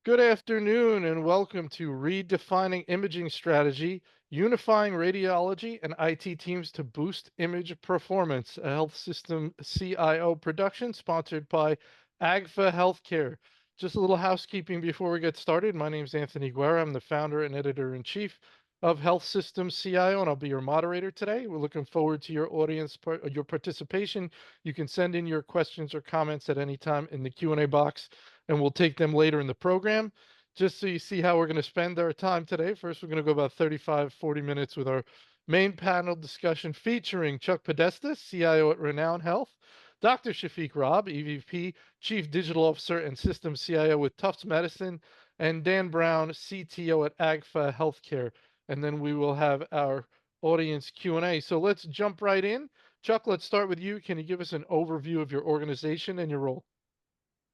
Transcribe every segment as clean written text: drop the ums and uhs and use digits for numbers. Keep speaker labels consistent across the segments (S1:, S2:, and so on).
S1: Good afternoon and welcome to Redefining Imaging Strategy, Unifying Radiology and IT Teams to Boost Image Performance, a health system CIO production sponsored by AGFA Healthcare. Just a little housekeeping before we get started. My name is Anthony Guerra. I'm the founder and editor-in-chief of Health Systems CIO, and I'll be your moderator today. We're looking forward to your your participation. You can send in your questions or comments at any time in the Q&A box, and we'll take them later in the program. Just so you see how we're going to spend our time today. First, we're going to go about 35, 40 minutes with our main panel discussion featuring Chuck Podesta, CIO at Renown Health, Dr. Shafiq Robb, EVP, Chief Digital Officer and Systems CIO with Tufts Medicine, and Dan Brown, CTO at AGFA Healthcare. And then we will have our audience Q&A. So let's jump right in. Chuck, let's start with you. Can you give us an overview of your organization and your role?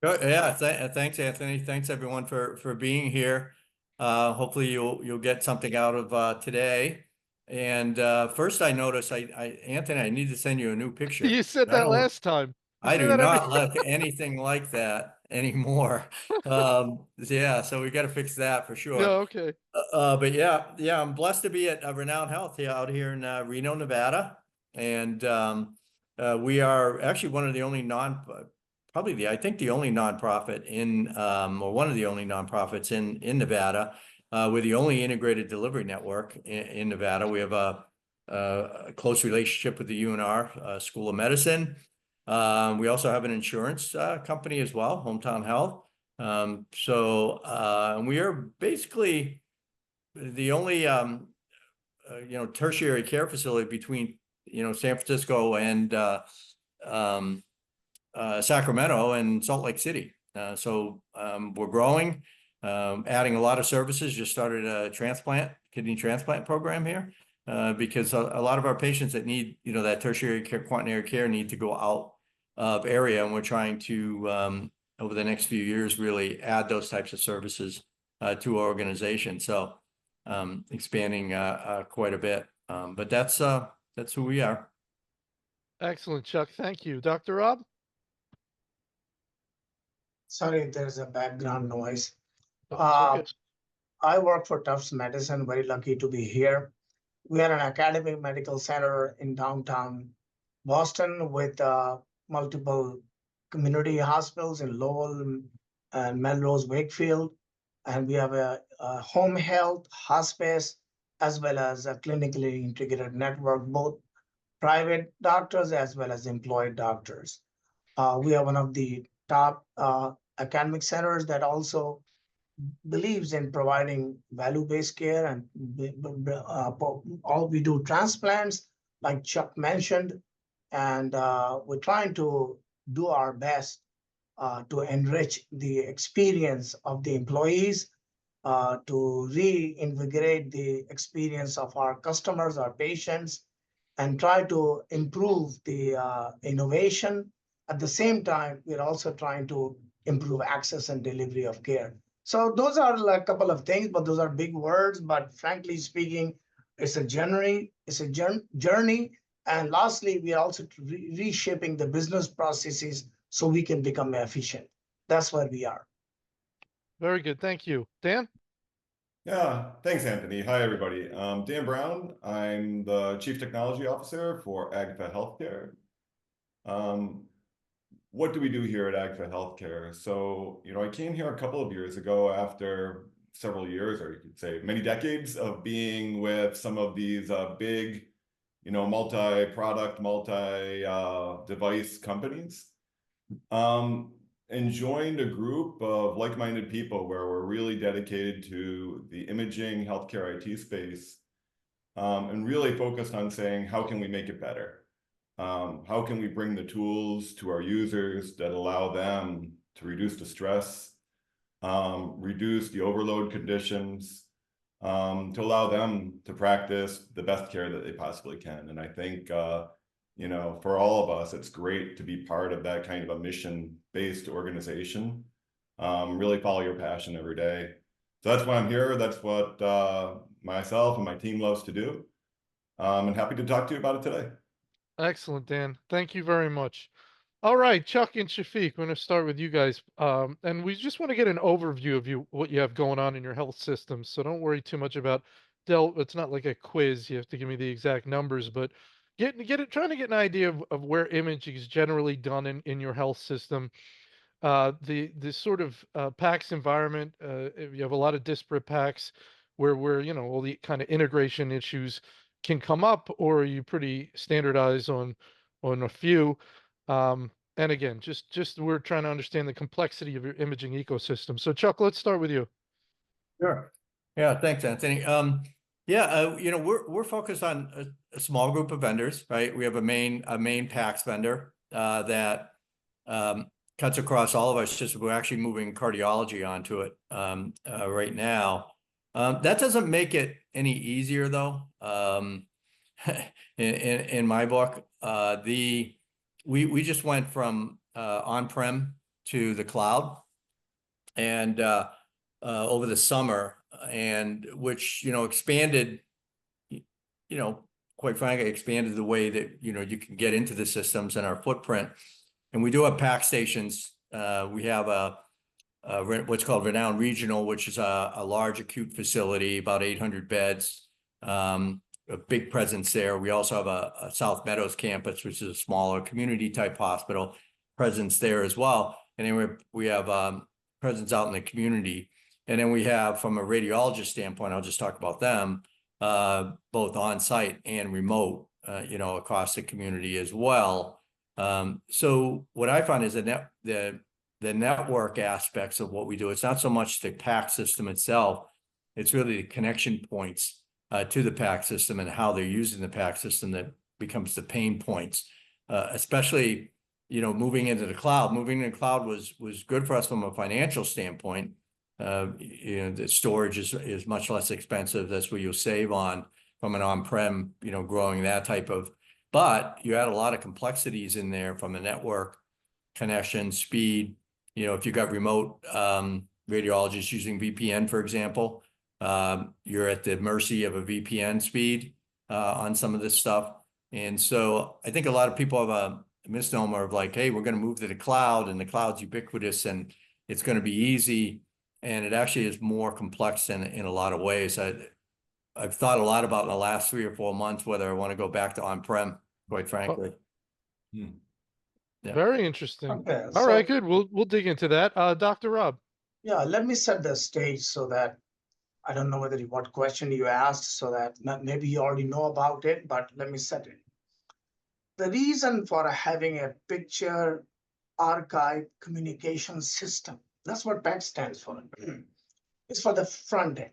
S2: Yeah, thanks, Anthony. Thanks everyone for being here. Hopefully you'll get something out of today. And first, I noticed, Anthony, I need to send you a new picture.
S1: You said that last time. You
S2: I
S1: say
S2: do
S1: that every.
S2: not look anything like that anymore. Yeah, so we got to fix that for
S1: Yeah,
S2: sure.
S1: okay.
S2: But yeah, I'm blessed to be at Renown Health out here in Reno, Nevada, and we are actually one of the only I think the only nonprofit or one of the only nonprofits in Nevada. We're the only integrated delivery network in Nevada. We have a close relationship with the UNR School of Medicine. We also have an insurance company as well, Hometown Health. And we are basically the only tertiary care facility between San Francisco and Sacramento and Salt Lake City. So we're growing, adding a lot of services. Just started a kidney transplant program here because a lot of our patients that need that tertiary care, quaternary care, need to go out of area, and we're trying to over the next few years really add those types of services to our organization. So expanding quite a bit, but that's who we are.
S1: Excellent, Chuck. Thank you. Dr. Rob?
S3: Sorry, there's a background noise.
S1: Oh, it's okay.
S3: I work for Tufts Medicine. Very lucky to be here. We are an academic medical center in downtown Boston with multiple community hospitals in Lowell and Melrose, Wakefield. And we have a home health, hospice, as well as a clinically integrated network, both private doctors as well as employed doctors. We are one of the top academic centers that also believes in providing value-based care, and all we do transplants, like Chuck mentioned, and we're trying to do our best to enrich the experience of the employees, to reinvigorate the experience of our customers, our patients, and try to improve the innovation. At the same time, we're also trying to improve access and delivery of care. So those are like a couple of things, but those are big words. But frankly speaking, it's a journey. It's a journey. And lastly, we are also reshaping the business processes so we can become efficient. That's where we are.
S1: Very good. Thank you. Dan?
S4: Yeah, thanks, Anthony. Hi, everybody. Dan Brown. I'm the Chief Technology Officer for AGFA Healthcare. What do we do here at AGFA Healthcare? So, I came here a couple of years ago after several years, or you could say many decades, of being with some of these big, multi-product, multi-device companies. And joined a group of like-minded people where we're really dedicated to the imaging healthcare IT space, and really focused on saying, how can we make it better? How can we bring the tools to our users that allow them to reduce the stress, reduce the overload conditions, to allow them to practice the best care that they possibly can. And I think for all of us, it's great to be part of that kind of a mission-based organization. Really follow your passion every day. So that's why I'm here. That's what myself and my team loves to do. And happy to talk to you about it today.
S1: Excellent, Dan. Thank you very much. All right, Chuck and Shafiq, we're going to start with you guys. And we just want to get an overview of what you have going on in your health system. So don't worry too much about it's not like a quiz. You have to give me the exact numbers, but trying to get an idea of where imaging is generally done in your health system. The sort of PACS environment, you have a lot of disparate PACS where all the kind of integration issues can come up, or are you pretty standardized on a few? And again, just we're trying to understand the complexity of your imaging ecosystem. So Chuck, let's start with you.
S2: Sure. Yeah, thanks, Anthony. We're focused on a small group of vendors, right? We have a main PACS vendor that cuts across all of our systems. We're actually moving cardiology onto it right now. That doesn't make it any easier, though. In my book, we just went from on-prem to the cloud, and over the summer, and which expanded, quite frankly, expanded the way that you can get into the systems and our footprint. And we do have PAC stations. We have what's called Renowned Regional, which is a large acute facility, about 800 beds, a big presence there. We also have a South Meadows campus, which is a smaller community type hospital, presence there as well. And then we have presence out in the community. And then we have, from a radiologist standpoint, I'll just talk about them, both on site and remote, across the community as well. So what I find is the network aspects of what we do. It's not so much the PAC system itself. It's really the connection points to the PAC system and how they're using the PAC system that becomes the pain points, especially, moving into the cloud. Moving into the cloud was good for us from a financial standpoint. The storage is much less expensive. That's where you'll save on from an on-prem, growing that type of, but you add a lot of complexities in there from the network connection, speed. If you got remote radiologists using VPN, for example, you're at the mercy of a VPN speed on some of this stuff. And so I think a lot of people have a misnomer of like, hey, we're going to move to the cloud, and the cloud's ubiquitous and it's going to be easy. And it actually is more complex in a lot of ways. I've thought a lot about in the last 3 or 4 months whether I want to go back to on-prem, quite frankly.
S1: Yeah. Very interesting.
S3: Okay,
S1: All right, good. We'll dig into that. Dr. Rob.
S3: Yeah, let me set the stage so that I don't know what question you asked, so that maybe you already know about it, but let me set it. The reason for having a picture archive communication system, that's what PAC stands for. It's for the front end.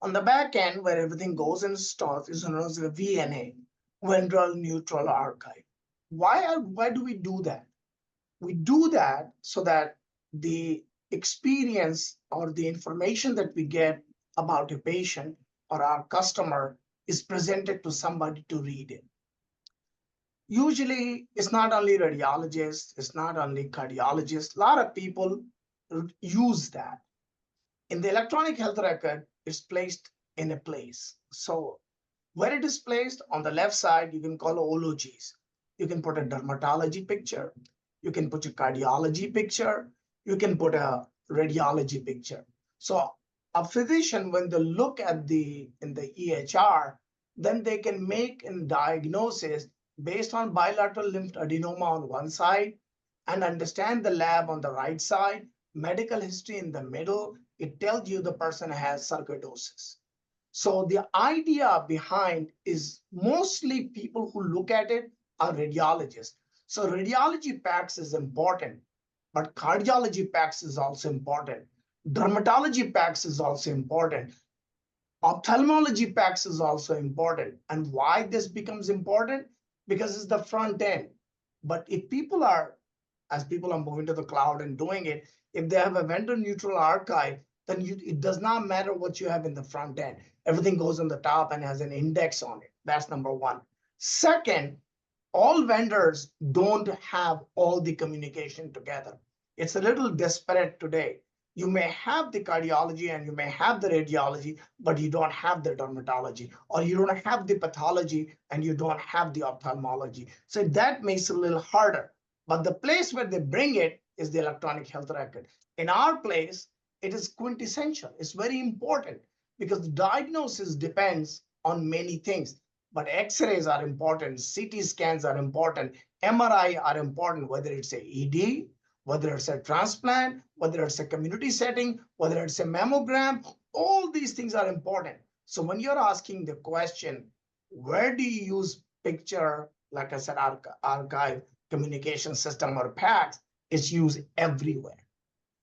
S3: On the back end, where everything goes and stores, is known as the VNA, vendor neutral archive. Why do we do that? We do that so that the experience or the information that we get about a patient or our customer is presented to somebody to read it. Usually, it's not only radiologists, it's not only cardiologists. A lot of people use that. In the electronic health record, it's placed in a place. So where it is placed, on the left side, you can call ologies. You can put a dermatology picture. You can put a cardiology picture. You can put a radiology picture. So a physician, when they look at in the EHR, then they can make a diagnosis based on bilateral lymph adenoma on one side and understand the lab on the right side, medical history in the middle. It tells you the person has sarcoidosis. So the idea behind is mostly people who look at it are radiologists. So radiology PACS is important, but cardiology PACS is also important. Dermatology PACS is also important. Ophthalmology PACS is also important. And why this becomes important? Because it's the front end. But if as people are moving to the cloud and doing it, if they have a vendor neutral archive, then it does not matter what you have in the front end. Everything goes on the top and has an index on it. That's number one. Second, all vendors don't have all the communication together. It's a little disparate today. You may have the cardiology and you may have the radiology, but you don't have the dermatology, or you don't have the pathology and you don't have the ophthalmology. So that makes it a little harder. But the place where they bring it is the electronic health record. In our place, it is quintessential. It's very important because the diagnosis depends on many things. But X-rays are important, CT scans are important, MRI are important, whether it's a ED, whether it's a transplant, whether it's a community setting, whether it's a mammogram, all these things are important. So when you're asking the question, where do you use picture, like I said, archive, communication system, or PACS, is used everywhere.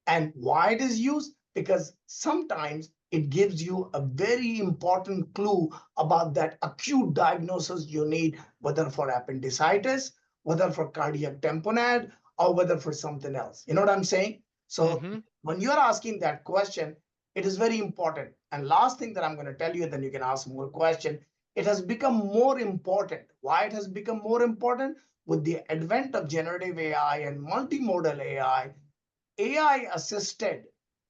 S3: And why it is used? Because sometimes it gives you a very important clue about that acute diagnosis you need, whether for appendicitis, whether for cardiac tamponade, or whether for something else. You know what I'm saying? So when you're asking that question, it is very important. And last thing that I'm going to tell you, then you can ask more question. It has become more important. Why it has become more important? With the advent of generative AI and multimodal AI assisted,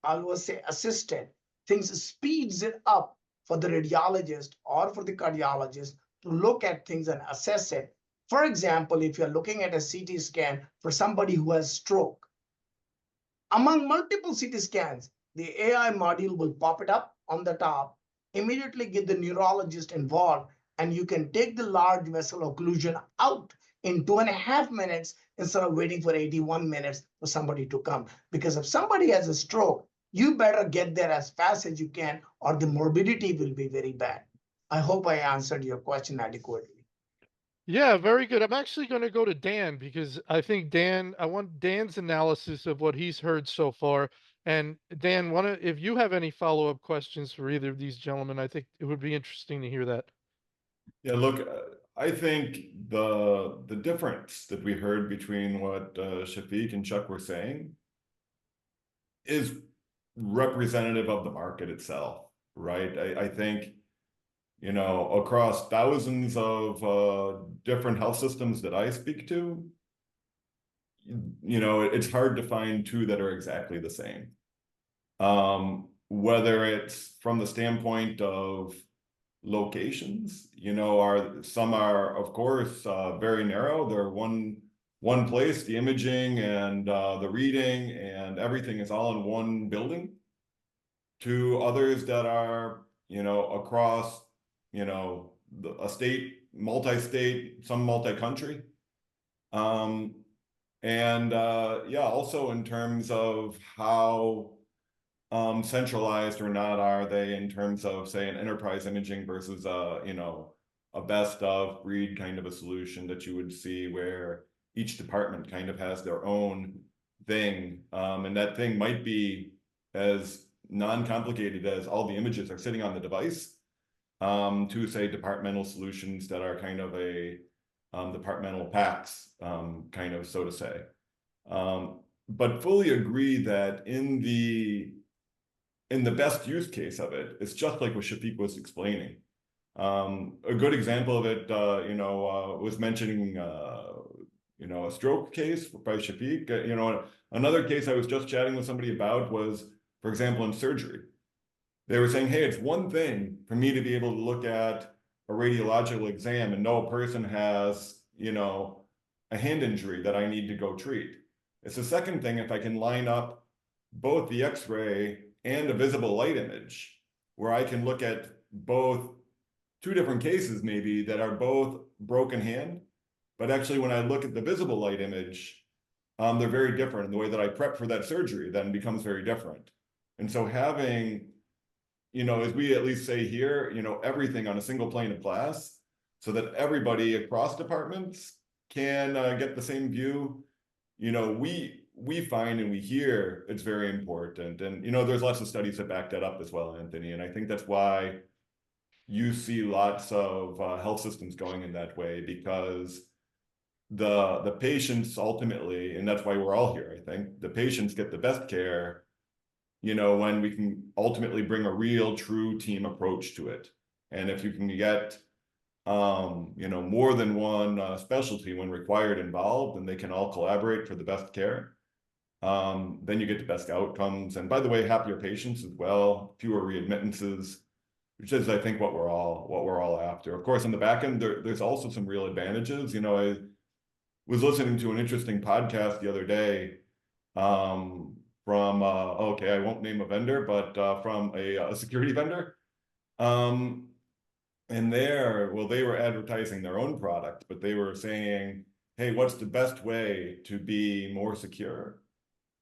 S3: I will say assisted, things speeds it up for the radiologist or for the cardiologist to look at things and assess it. For example, if you're looking at a CT scan for somebody who has stroke, among multiple CT scans, the AI module will pop it up on the top, immediately get the neurologist involved, and you can take the large vessel occlusion out in 2.5 minutes instead of waiting for 81 minutes for somebody to come. Because if somebody has a stroke, you better get there as fast as you can, or the morbidity will be very bad. I hope I answered your question adequately.
S1: Yeah, very good. I'm actually going to go to Dan because I think I want Dan's analysis of what he's heard so far. And Dan, if you have any follow-up questions for either of these gentlemen, I think it would be interesting to hear that.
S4: Yeah, look, I think the difference that we heard between what Shafiq and Chuck were saying is representative of the market itself, right? I think, you know, across thousands of different health systems that I speak to, you know, it's hard to find two that are exactly the same. Whether it's from the standpoint of locations, you know, some are of course very narrow. They're one place, the imaging and the reading and everything is all in one building, to others that are, you know, across, you know, a state, multi-state, some multi-country. Yeah, also in terms of how centralized or not are they in terms of, say, an enterprise imaging versus you know, a best of breed kind of a solution that you would see where each department kind of has their own thing, and that thing might be as non-complicated as all the images are sitting on the device, to say departmental solutions that are kind of a departmental PACS, kind of, so to say. But fully agree that in the best use case of it, it's just like what Shafiq was explaining. A good example of it, you know, was mentioning, you know, a stroke case by Shafiq. You know, another case I was just chatting with somebody about was, for example, in surgery. They were saying, hey, it's one thing for me to be able to look at a radiological exam and know a person has, you know, a hand injury that I need to go treat. It's the second thing if I can line up both the X-ray and a visible light image, where I can look at both two different cases maybe that are both broken hand, but actually when I look at the visible light image, they're very different. And the way that I prep for that surgery then becomes very different. And so having, you know, as we at least say here, you know, everything on a single plane of glass so that everybody across departments can get the same view. You know, we find and we hear it's very important. And, you know, there's lots of studies that back that up as well, Anthony. And I think that's why you see lots of health systems going in that way, because the patients ultimately, and that's why we're all here, I think, the patients get the best care, you know, when we can ultimately bring a real true team approach to it. And if you can get, you know, more than one specialty when required involved, and they can all collaborate for the best care, then you get the best outcomes. And by the way, happier patients as well, fewer readmittances, which is, I think, what we're all after. Of course, on the back end, there's also some real advantages. You know, was listening to an interesting podcast the other day from okay, I won't name a vendor, but from a security vendor. And they were advertising their own product, but they were saying, hey, what's the best way to be more secure?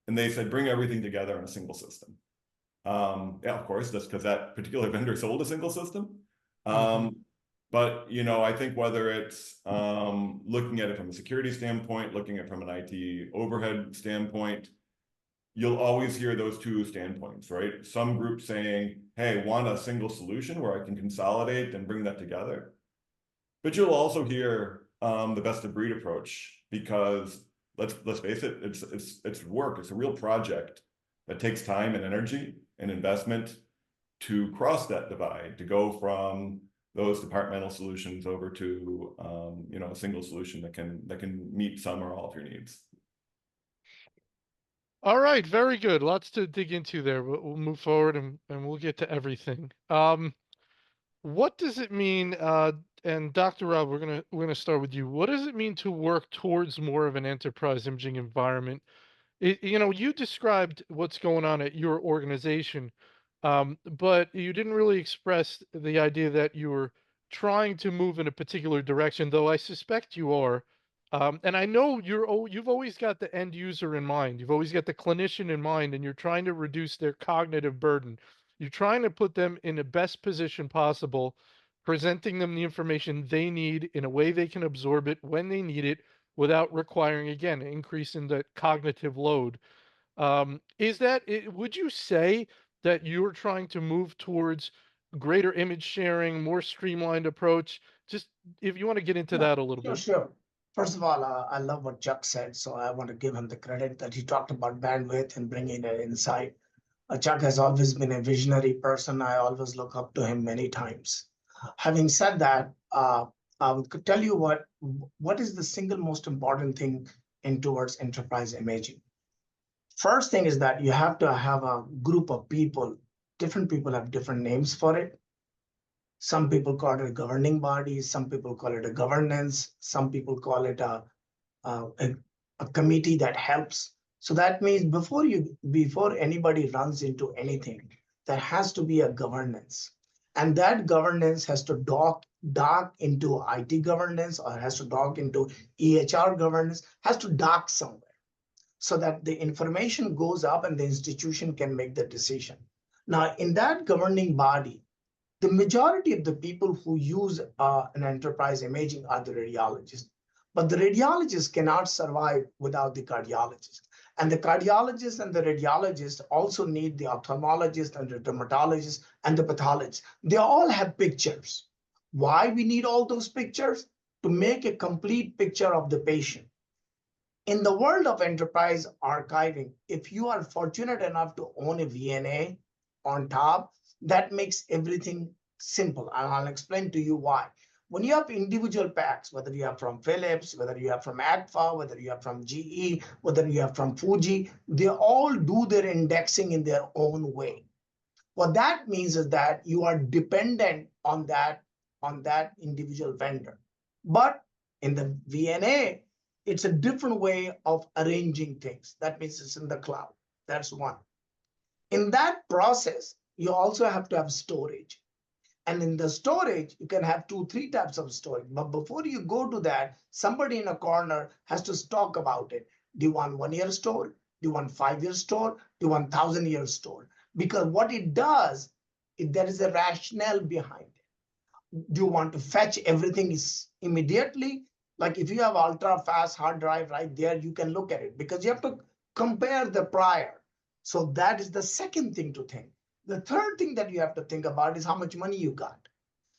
S4: And they said, bring everything together in a single system. Yeah, of course, that's because that particular vendor sold a single system. But, you know, I think whether it's looking at it from a security standpoint, looking at it from an IT overhead standpoint, you'll always hear those two standpoints, right? Some group saying, hey, want a single solution where I can consolidate and bring that together. But you'll also hear the best of breed approach, because let's face it, it's work. It's a real project that takes time and energy and investment to cross that divide, to go from those departmental solutions over to you know, a single solution that can meet some or all of your needs.
S1: All right, very good. Lots to dig into there. We'll move forward and we'll get to everything. What does it mean? And Dr. Rob, we're gonna start with you. What does it mean to work towards more of an enterprise imaging environment? You know, you described what's going on at your organization, but you didn't really express the idea that you were trying to move in a particular direction, though I suspect you are. And I know you've always got the end user in mind. You've always got the clinician in mind, and you're trying to reduce their cognitive burden. You're trying to put them in the best position possible, presenting them the information they need in a way they can absorb it when they need it without requiring, again, an increase in the cognitive load. Would you say that you're trying to move towards greater image sharing, more streamlined approach? Just if you want to get into
S3: Yeah,
S1: that a little
S3: sure,
S1: bit.
S3: sure. First of all, I love what Chuck said, so I want to give him the credit that he talked about bandwidth and bringing an insight. Chuck has always been a visionary person. I always look up to him many times. Having said that, I could tell you what is the single most important thing in towards enterprise imaging. First thing is that you have to have a group of people. Different people have different names for it. Some people call it a governing body. Some people call it a governance. Some people call it a committee that helps. So that means before anybody runs into anything, there has to be a governance. And that governance has to dock into IT governance, or has to dock into EHR governance, has to dock somewhere, so that the information goes up and the institution can make the decision. Now, in that governing body, the majority of the people who use an enterprise imaging are the radiologists. But the radiologists cannot survive without the cardiologist. And the cardiologist and the radiologist also need the ophthalmologist and the dermatologist and the pathologist. They all have pictures. Why we need all those pictures? To make a complete picture of the patient. In the world of enterprise archiving, if you are fortunate enough to own a VNA on top, that makes everything simple. And I'll explain to you why. When you have individual packs, whether you have from Philips, whether you have from Agfa, whether you have from GE, whether you have from Fuji, they all do their indexing in their own way. What that means is that you are dependent on that individual vendor. But in the VNA, it's a different way of arranging things. That means it's in the cloud. That's one. In that process, you also have to have storage. And in the storage, you can have 2-3 types of storage. But before you go to that, somebody in a corner has to talk about it. Do you want 1 year store? Do you want 5 year store? Do you want 1,000-year store? Because what it does, there is a rationale behind it. Do you want to fetch everything immediately? Like if you have ultra fast hard drive right there, you can look at it because you have to compare the prior. So that is the second thing to think. The third thing that you have to think about is how much money you got.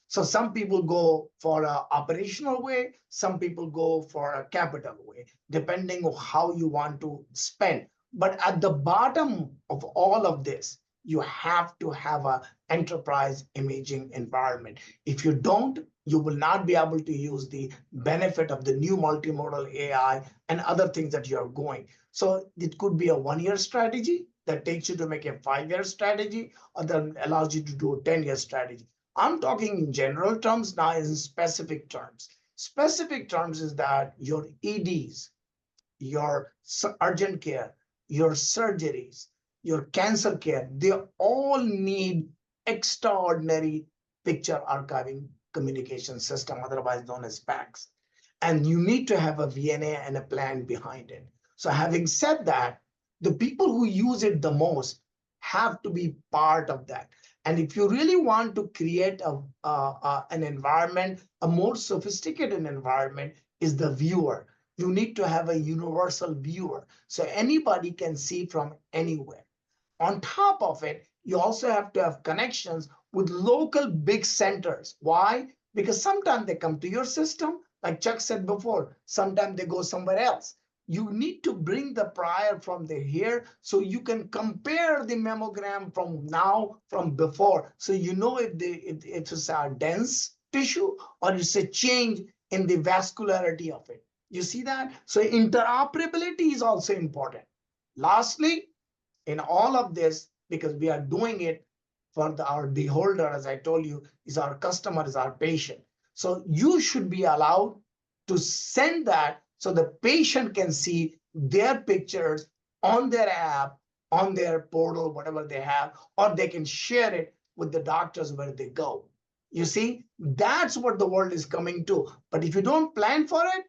S3: So some people go for an operational way, some people go for a capital way, depending on how you want to spend. But at the bottom of all of this, you have to have an enterprise imaging environment. If you don't, you will not be able to use the benefit of the new multimodal AI and other things that you're going. So it could be a 1 year strategy that takes you to make a 5 year strategy, or that allows you to do a 10 year strategy. I'm talking in general terms now, in specific terms. Specific terms is that your EDs, your urgent care, your surgeries, your cancer care, they all need extraordinary picture archiving communication system, otherwise known as PACS. And you need to have a VNA and a plan behind it. So having said that, the people who use it the most have to be part of that. And if you really want to create an environment, a more sophisticated environment, is the viewer. You need to have a universal viewer so anybody can see from anywhere. On top of it, you also have to have connections with local big centers. Why? Because sometimes they come to your system, like Chuck said before, sometimes they go somewhere else. You need to bring the prior from the here so you can compare the mammogram from now, from before. So you know if it's a dense tissue or it's a change in the vascularity of it. You see that? So interoperability is also important. Lastly, in all of this, because we are doing it for our beholder, as I told you, is our customer, is our patient. So you should be allowed to send that so the patient can see their pictures on their app, on their portal, whatever they have, or they can share it with the doctors where they go. You see, that's what the world is coming to. But if you don't plan for it,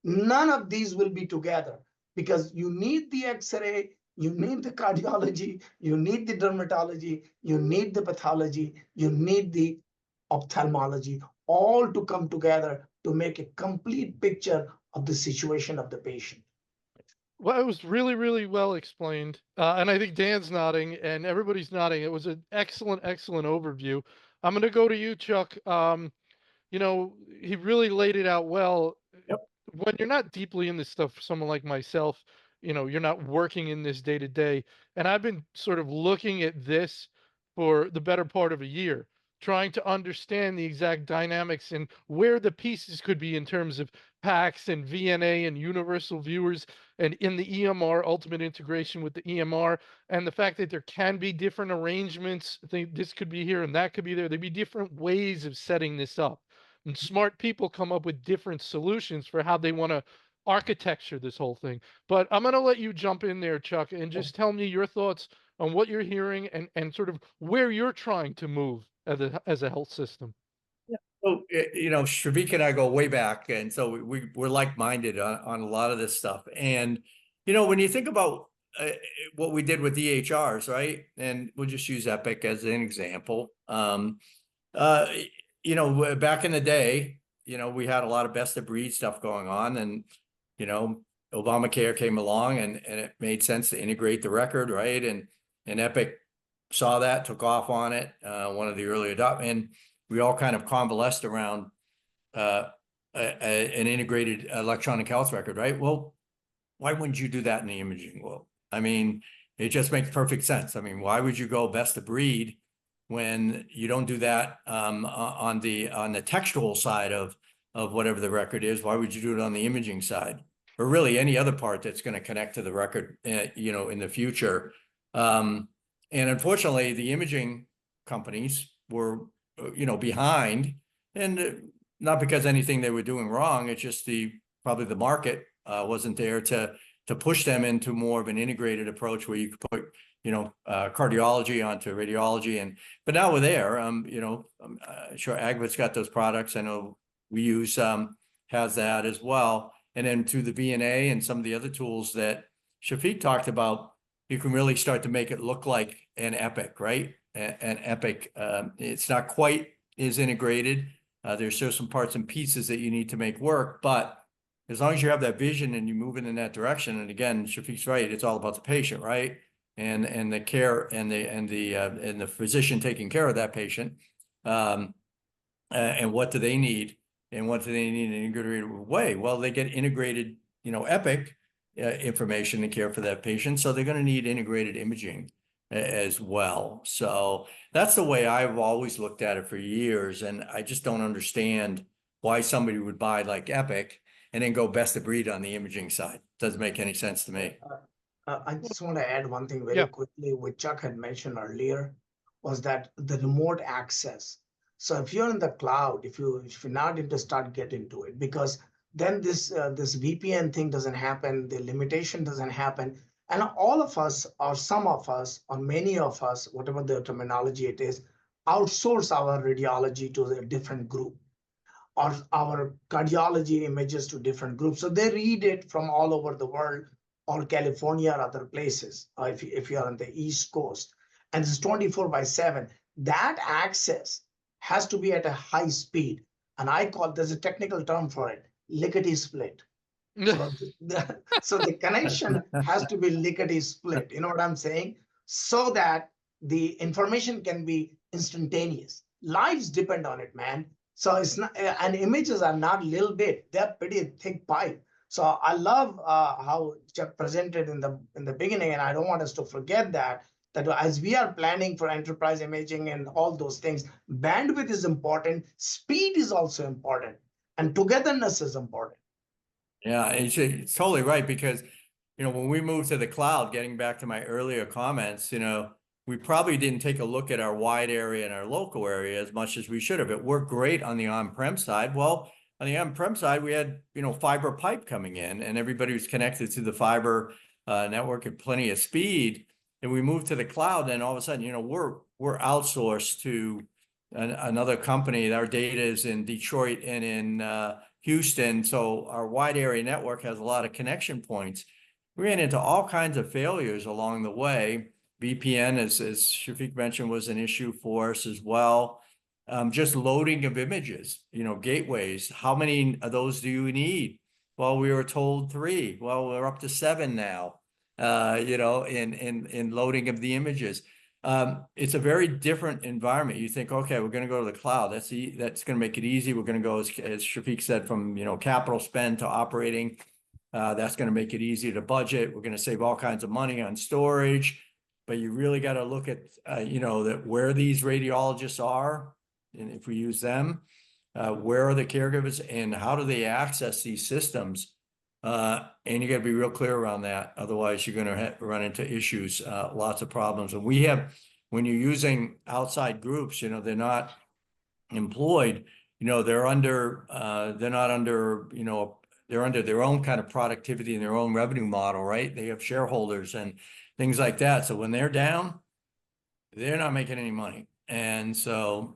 S3: none of these will be together because you need the X-ray, you need the cardiology, you need the dermatology, you need the pathology, you need the ophthalmology, all to come together to make a complete picture of the situation of the patient.
S1: Well, it was really, really well explained. And I think Dan's nodding and everybody's nodding. It was an excellent, excellent overview. I'm going to go to you, Chuck. You know, he really laid it out well.
S2: Yep.
S1: When you're not deeply in this stuff, for someone like myself, you know, you're not working in this day to day. And I've been sort of looking at this for the better part of a year, trying to understand the exact dynamics and where the pieces could be in terms of PACS and VNA and universal viewers and in the EMR, ultimate integration with the EMR, and the fact that there can be different arrangements. I think this could be here and that could be there. There'd be different ways of setting this up. And smart people come up with different solutions for how they want to architecture this whole thing. But I'm going to let you jump in there, Chuck, and just tell me your thoughts on what you're hearing and sort of where you're trying to move as a health system.
S2: So, you know, Shavik and I go way back, and so we're like-minded on a lot of this stuff. And, you know, when you think about what we did with EHRs, right? And we'll just use Epic as an example. You know, back in the day, you know, we had a lot of best of breed stuff going on, and, you know, Obamacare came along and it made sense to integrate the record, right? And Epic saw that, took off on it, one of the early adopters, and we all kind of convalesced around an integrated electronic health record, right? Well, why wouldn't you do that in the imaging world? I mean, it just makes perfect sense. I mean, why would you go best of breed when you don't do that on the textual side of whatever the record is? Why would you do it on the imaging side, or really any other part that's going to connect to the record, you know, in the future? And unfortunately, the imaging companies were, you know, behind, and not because anything they were doing wrong. It's just probably the market wasn't there to push them into more of an integrated approach where you could put, you know, cardiology onto radiology. But now we're there. You know, I'm sure Agvit's got those products. I know we use has that as well. And then through the VNA and some of the other tools that Shafiq talked about, you can really start to make it look like an Epic, right? An Epic. It's not quite as integrated. There's still some parts and pieces that you need to make work, but as long as you have that vision and you're moving in that direction, and again, Shafiq's right, it's all about the patient, right? And the care and the physician taking care of that patient, and what do they need, and what do they need in an integrated way? Well, they get integrated, you know, Epic information and care for that patient, so they're going to need integrated imaging as well. So that's the way I've always looked at it for years, and I just don't understand why somebody would buy like Epic and then go best of breed on the imaging side. Doesn't make any sense to me.
S3: I just want to add one thing very quickly, which Chuck had mentioned earlier, was that the remote access. So if you're in the cloud, if you're not into start, get into it, because then this VPN thing doesn't happen, the limitation doesn't happen, and all of us, or some of us, or many of us, whatever the terminology it is, outsource our radiology to a different group, or our cardiology images to different groups. So they read it from all over the world, or California or other places, if you're on the East Coast. And it's 24/7. That access has to be at a high speed. And there's a technical term for it, lickety split. So so the connection has to be lickety split. You know what I'm saying? So that the information can be instantaneous. Lives depend on it, man. So it's not, and images are not little bit; they're pretty thick pipe. So I love how Jeff presented in the beginning, and I don't want us to forget that as we are planning for enterprise imaging and all those things, bandwidth is important, speed is also important, and togetherness is important.
S2: Yeah, it's totally right, because, when we moved to the cloud, getting back to my earlier comments, we probably didn't take a look at our wide area and our local area as much as we should have. It worked great on the on-prem side. Well, on the on-prem side, we had, fiber pipe coming in, and everybody was connected to the fiber network at plenty of speed. And we moved to the cloud, and all of a sudden, we're outsourced to another company. Our data is in Detroit and in Houston. So our wide area network has a lot of connection points. We ran into all kinds of failures along the way. VPN, as Shafiq mentioned, was an issue for us as well. Just loading of images, gateways. How many of those do you need? Well, we were told 3. Well, we're up to 7 now, in loading of the images. It's a very different environment. You think, okay, we're going to go to the cloud. That's going to make it easy. We're going to go, as Shafiq said, from capital spend to operating. That's going to make it easy to budget. We're going to save all kinds of money on storage. But you really got to look at that where these radiologists are, and if we use them, where are the caregivers, and how do they access these systems? And you got to be real clear around that. Otherwise, you're going to run into issues, lots of problems. And when you're using outside groups, they're not employed, they're under their own kind of productivity and their own revenue model, right? They have shareholders and things like that. So when they're down, they're not making any money. And so,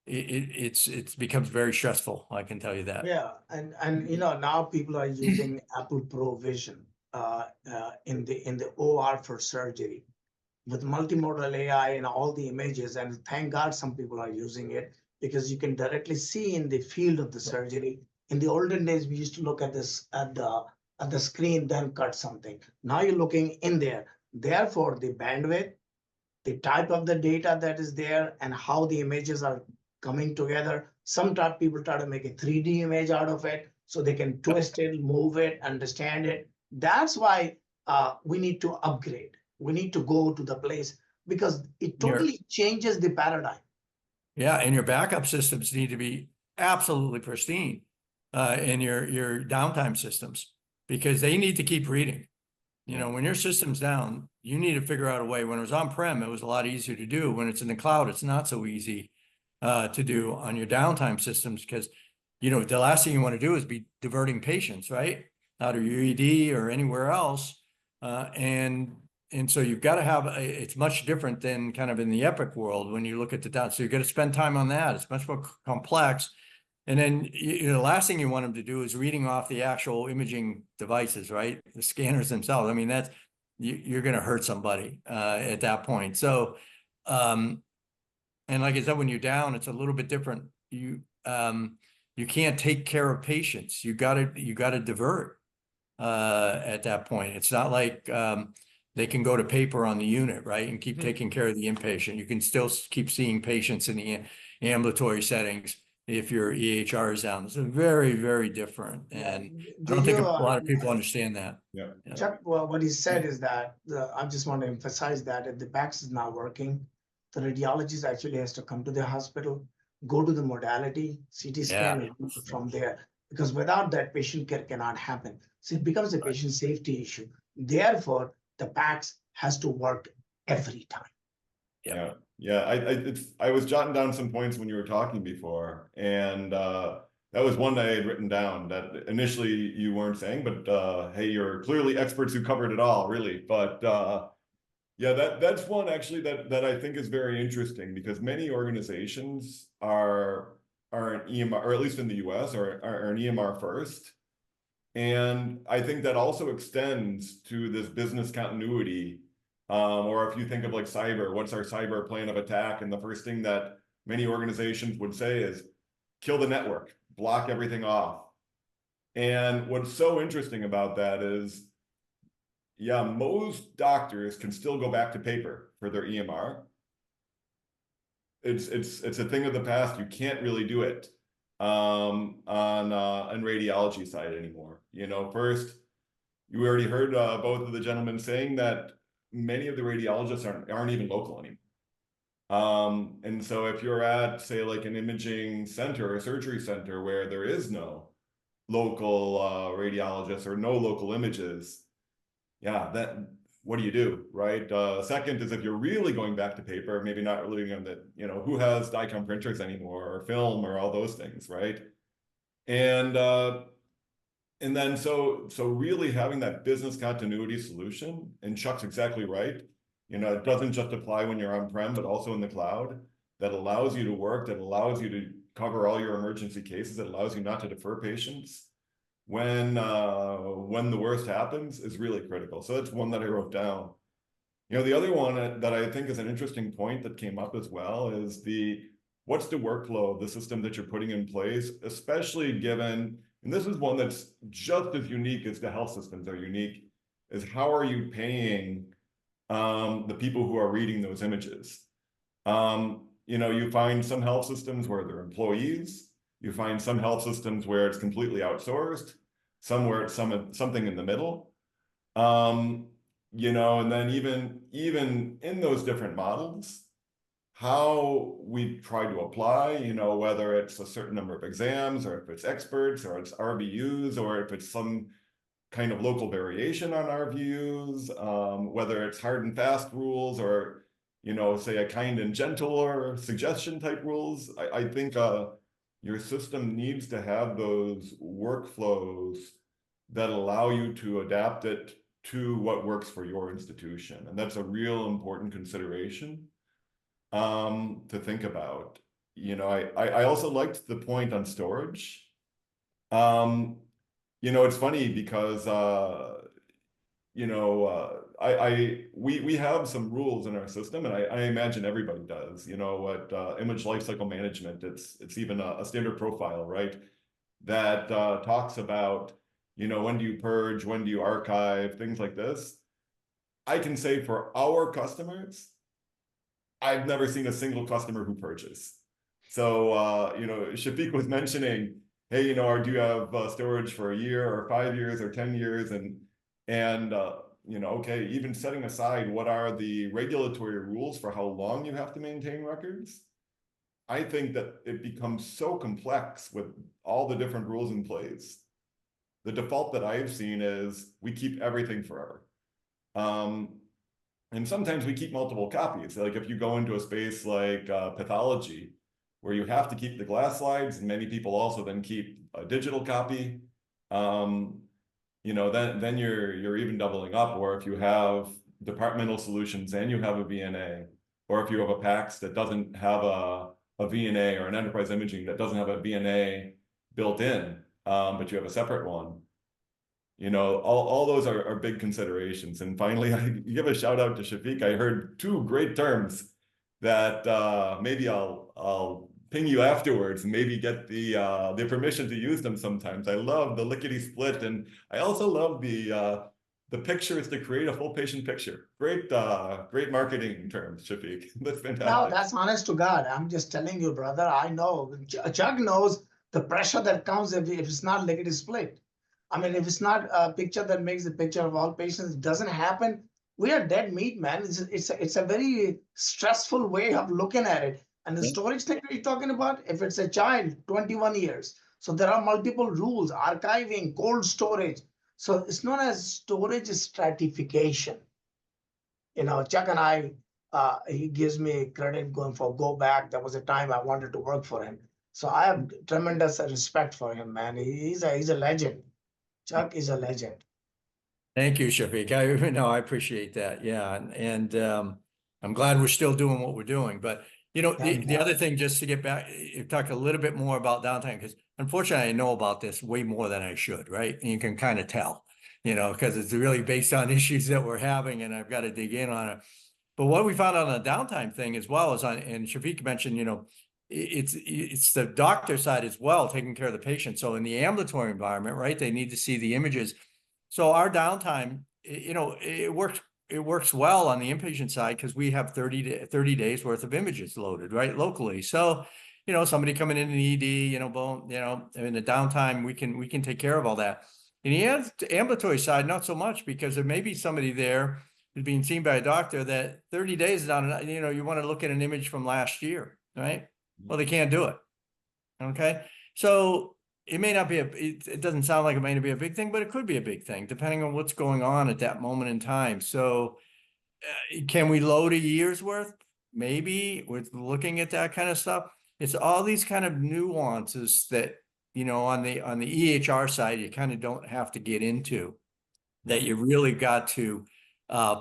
S2: it becomes very stressful. I can tell you that.
S3: Yeah, and now people are using Apple Pro Vision in the OR for surgery with multimodal AI and all the images. And thank God some people are using it, because you can directly see in the field of the surgery. In the olden days, we used to look at this at the screen, then cut something. Now you're looking in there. Therefore, the bandwidth, the type of the data that is there, and how the images are coming together. Sometimes people try to make a 3D image out of it so they can twist it, move it, understand it. That's why we need to upgrade. We need to go to the place, because it totally changes the paradigm.
S2: Yeah, and your backup systems need to be absolutely pristine in your downtime systems, because they need to keep reading. When your system's down, you need to figure out a way. When it was on-prem, it was a lot easier to do. When it's in the cloud, it's not so easy to do on your downtime systems, because the last thing you want to do is be diverting patients, right, out of your ED or anywhere else, and so you've got to have it's much different than kind of in the Epic world when you look at the down. So you've got to spend time on that. It's much more complex. And then the last thing you want them to do is reading off the actual imaging devices, right, the scanners themselves. I mean, you're going to hurt somebody at that point. So and like I said, when you're down, it's a little bit different. You can't take care of patients. You got to divert at that point. It's not like they can go to paper on the unit, right, and keep taking care of the inpatient. You can still keep seeing patients in the ambulatory settings if your EHR is down. It's very, very different. And I don't think a lot of people understand that.
S4: Yeah.
S3: Chuck, well, what he said is that I just want to emphasize that if the PACS is not working, the radiologist actually has to come to the hospital, go to the modality, CT scan from there, because without that, patient care cannot happen. So it becomes a patient safety issue. Therefore, the PACS has to work every time.
S2: Yeah.
S4: Yeah. I was jotting down some points when you were talking before, and that was one that I had written down that initially you weren't saying, but hey, you're clearly experts who covered it all, really. But yeah, that's one actually that I think is very interesting, because many organizations are an EMR, or at least in the US, are an EMR first. And I think that also extends to this business continuity. Or if you think of like cyber, what's our cyber plan of attack? And the first thing that many organizations would say is kill the network, block everything off. And what's so interesting about that is, yeah, most doctors can still go back to paper for their EMR. It's a thing of the past. You can't really do it on radiology side anymore. You know, first, you already heard both of the gentlemen saying that many of the radiologists aren't even local anymore. And so if you're at, say, like an imaging center or a surgery center where there is no local radiologist or no local images, yeah, that what do you do, right? Second is, if you're really going back to paper, maybe not really on the, you know, who has DICOM printers anymore, or film, or all those things, right? And then so really having that business continuity solution, and Chuck's exactly right. You know, it doesn't just apply when you're on-prem, but also in the cloud, that allows you to work, that allows you to cover all your emergency cases, that allows you not to defer patients when the worst happens, is really critical. So that's one that I wrote down. You know, the other one that I think is an interesting point that came up as well is what's the workflow of the system that you're putting in place, especially given, and this is one that's just as unique as the health systems are unique, is how are you paying the people who are reading those images? You know, you find some health systems where they're employees, you find some health systems where it's completely outsourced, somewhere it's something in the middle. You know, and then even in those different models, how we try to apply, you know, whether it's a certain number of exams, or if it's experts, or it's RVUs, or if it's some kind of local variation on RVUs, whether it's hard and fast rules, or, you know, say a kind and gentle or suggestion type rules. I think your system needs to have those workflows that allow you to adapt it to what works for your institution. And that's a real important consideration to think about. You know, I also liked the point on storage. You know, it's funny because you know, we have some rules in our system, and I imagine everybody does. You know, what image lifecycle management, it's even a standard profile, right? That talks about, you know, when do you purge, when do you archive, things like this. I can say for our customers, I've never seen a single customer who purges. So, you know, Shafiq was mentioning, hey, you know, do you have storage for a year or 5 years or 10 years? And you know, okay, even setting aside what are the regulatory rules for how long you have to maintain records, I think that it becomes so complex with all the different rules in place. The default that I've seen is we keep everything forever. And sometimes we keep multiple copies. Like if you go into a space like pathology, where you have to keep the glass slides, and many people also then keep a digital copy, you know, then you're even doubling up. Or if you have departmental solutions and you have a VNA, or if you have a PACS that doesn't have a VNA, or an enterprise imaging that doesn't have a VNA built in, but you have a separate one. You know, all those are big considerations. And finally, I give a shout out to Shafiq. I heard two great terms that maybe I'll ping you afterwards and maybe get the permission to use them sometimes. I love the lickety split, and I also love the picture is to create a full patient picture. Great marketing terms, Shafiq. That's fantastic.
S3: No, that's honest to God. I'm just telling you, brother. I know. Chuck knows the pressure that comes if it's not lickety split. I mean, if it's not a picture that makes the picture of all patients, it doesn't happen. We are dead meat, man. It's a very stressful way of looking at it. And the storage thing that you're talking about, if it's a child, 21 years. So there are multiple rules, archiving, cold storage. So it's known as storage stratification. You know, Chuck and I he gives me credit going for go back. There was a time I wanted to work for him. So I have tremendous respect for him, man. He's a legend. Chuck is a legend.
S2: Thank you, Shafiq. I appreciate that. Yeah. I'm glad we're still doing what we're doing. But, the other thing, just to get back, you talk a little bit more about downtime, because unfortunately I know about this way more than I should, right? And you can kind of tell, because it's really based on issues that we're having, and I've got to dig in on it. But what we found on the downtime thing as well is and Shafiq mentioned, it's the doctor side as well, taking care of the patient. So in the ambulatory environment, right, they need to see the images. So our downtime, it works well on the inpatient side because we have 30 days worth of images loaded, right, locally. So, somebody coming in an ED, boom, in the downtime, we can take care of all that. In the ambulatory side, not so much, because there may be somebody there who's being seen by a doctor that 30 days is not enough. You want to look at an image from last year, right? Well, they can't do it. Okay. So it may not be it doesn't sound like it may not be a big thing, but it could be a big thing depending on what's going on at that moment in time. So can we load a year's worth? Maybe, with looking at that kind of stuff. It's all these kind of nuances that, on the EHR side, you kind of don't have to get into, that you really got to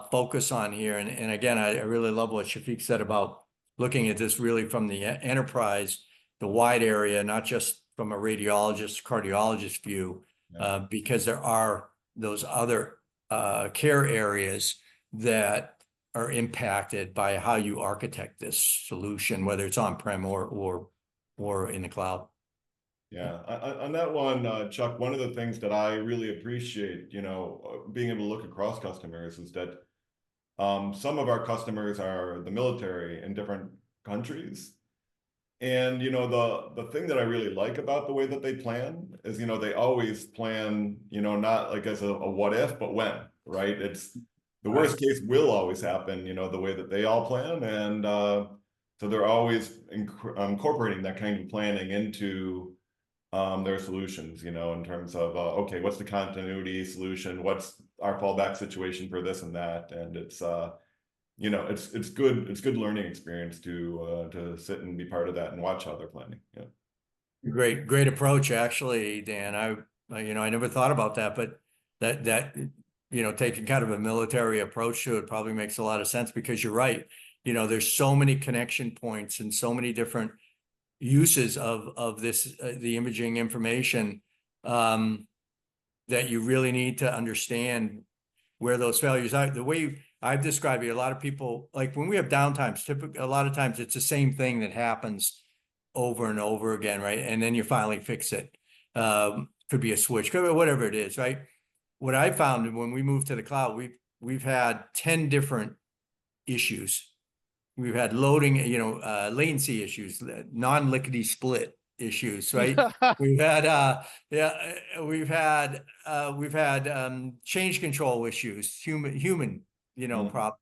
S2: focus on here. And again, I really love what Shafiq said about looking at this really from the enterprise, the wide area, not just from a radiologist, cardiologist view, because there are those other care areas that are impacted by how you architect this solution, whether it's on-prem or in the cloud.
S4: Yeah, on that one, Chuck, one of the things that I really appreciate, being able to look across customers is that some of our customers are the military in different countries. And, the thing that I really like about the way that they plan is, they always plan, not like as a what if, but when, right? It's the worst case will always happen, the way that they all plan. And so they're always incorporating that kind of planning into their solutions, in terms of, okay, what's the continuity solution? What's our fallback situation for this and that? And it's, it's good learning experience to sit and be part of that and watch how they're planning. Yeah.
S2: Great approach, actually, Dan. I never thought about that, but that taking kind of a military approach to it probably makes a lot of sense, because you're right. There's so many connection points and so many different uses of this the imaging information, that you really need to understand where those failures are. The way I've described it, a lot of people, like when we have downtimes, typically a lot of times it's the same thing that happens over and over again, right? And then you finally fix it. Could be a switch, could be whatever it is, right? What I found when we moved to the cloud, we've had 10 different issues. We've had loading, latency issues, non-lickety split issues, right? We've had change control issues, human problem.